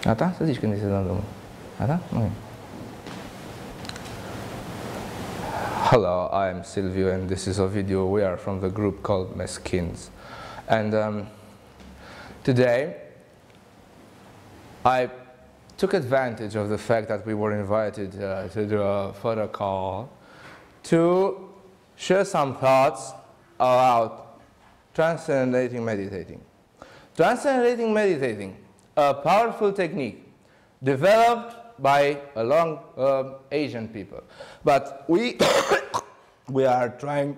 Gata? Să zici când îi se dă drumul. Gata? Ok. Hello, I'm Silvio and this is a video. We are from the group called Mes Quins. And today I took advantage of the fact that we were invited to do a photo call to share some thoughts about transcendenting meditating. Transcendenting meditating, a powerful technique developed by a long Asian people. But we, we are trying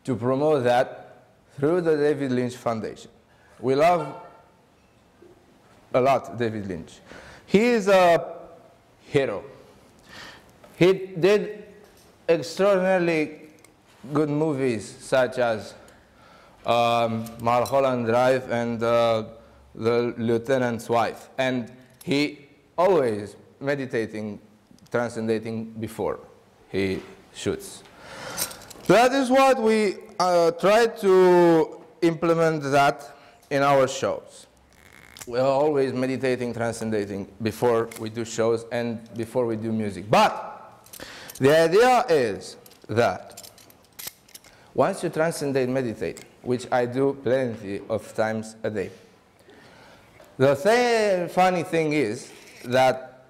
to promote that through the David Lynch Foundation. We love a lot David Lynch. He is a hero. He did extraordinarily good movies such as Mulholland Drive and The Lieutenant's Wife. And he always meditating, transcendating before he shoots. That is what we try to implement that in our shows. We are always meditating, transcendating before we do shows and before we do music. But the idea is that once you transcendate, meditate, which I do plenty of times a day. The funny thing is that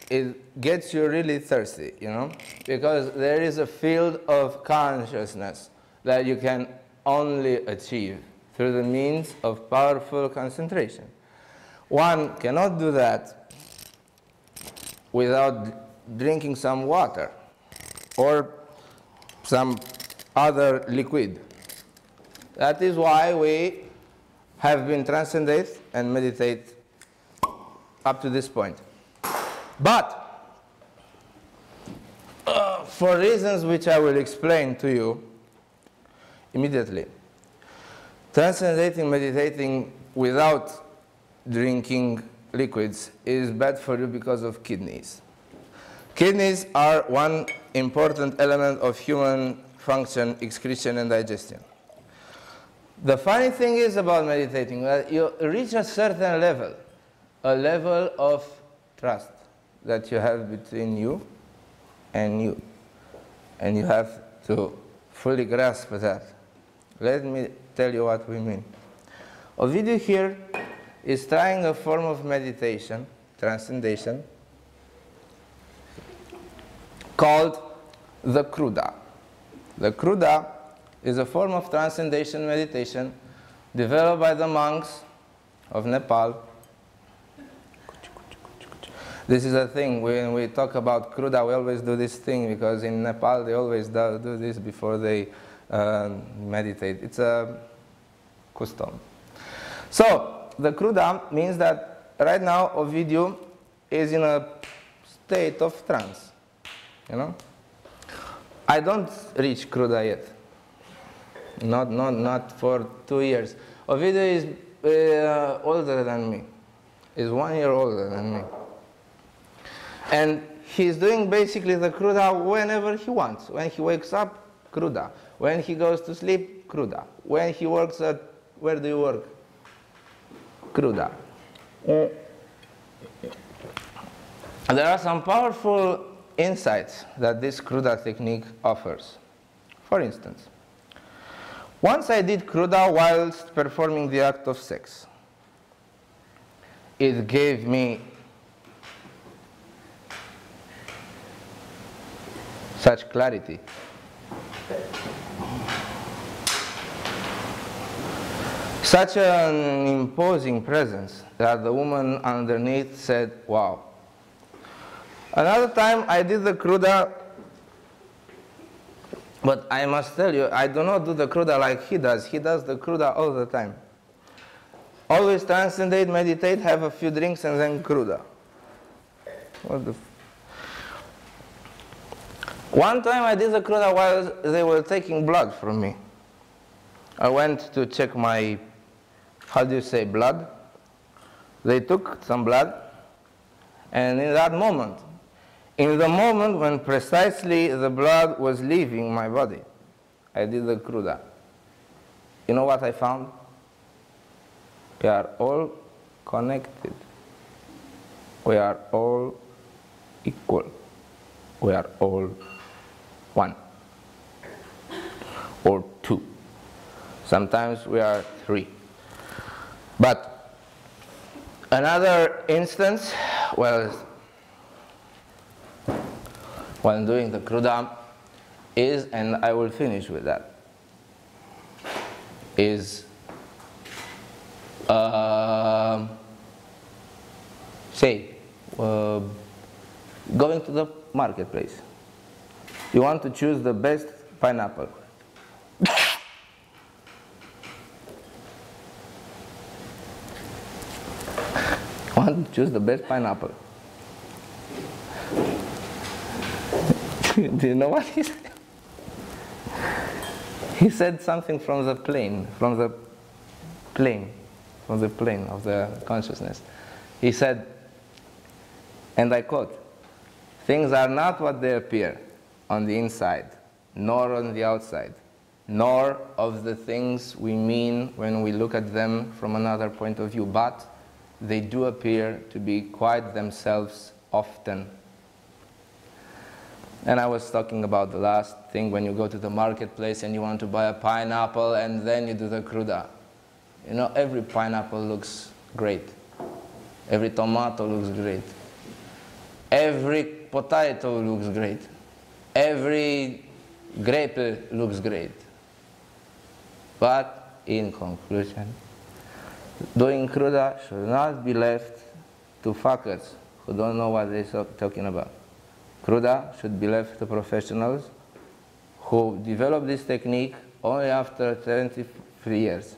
it gets you really thirsty, you know, because there is a field of consciousness that you can only achieve through the means of powerful concentration. One cannot do that without drinking some water or some other liquid. That is why we have been transcendate and meditate up to this point. But for reasons which I will explain to you immediately, transcendating, meditating without drinking liquids is bad for you because of kidneys. Kidneys are one important element of human function, excretion, and digestion. The funny thing is about meditating that you reach a certain level, a level of trust that you have between you, and you have to fully grasp that. Let me tell you what we mean. A video here is trying a form of meditation, transcendation, called the Kruda. The Kruda is a form of transcendation meditation developed by the monks of Nepal. This is a thing, when we talk about Kruda, we always do this thing because in Nepal they always do this before they meditate. It's a custom. So, the Kruda means that right now a video is in a state of trance, you know. I don't reach Kruda yet. Not for 2 years. Ovidio is older than me. Is 1 year older than me. And he's doing basically the Kruda whenever he wants. When he wakes up, Kruda. When he goes to sleep, Kruda. When he works at, where do you work? Kruda. There are some powerful insights that this Kruda technique offers. For instance, once I did Kruda whilst performing the act of sex. It gave me such clarity. Such an imposing presence that the woman underneath said, wow. Another time I did the Kruda, but I must tell you, I do not do the Kruda like he does. He does the Kruda all the time. Always transcendate, meditate, have a few drinks, and then Kruda. What the One time I did the cruda while they were taking blood from me. I went to check my, how do you say, blood? They took some blood, and in that moment, in the moment when precisely the blood was leaving my body, I did the cruda. You know what I found? We are all connected. We are all equal. We are all one or two. Sometimes we are three. But another instance, well, while doing the cruda is, and I will finish with that, is going to the marketplace. You want to choose the best pineapple. You want to choose the best pineapple. Do you know what he said? He said something from the plane of the consciousness. He said, and I quote, "Things are not what they appear on the inside, nor on the outside, nor of the things we mean when we look at them from another point of view, but they do appear to be quite themselves often." And I was talking about the last thing, when you go to the marketplace and you want to buy a pineapple and then you do the cruda. You know, every pineapple looks great. Every tomato looks great. Every potato looks great. Every grape looks great. But in conclusion, doing cruda should not be left to fuckers who don't know what they're talking about. Cruda should be left to professionals who develop this technique only after 23 years.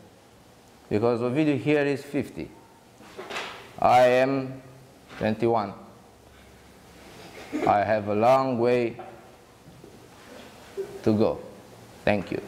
Because Ovidiu here is 50. I am 21. I have a long way to go. Thank you.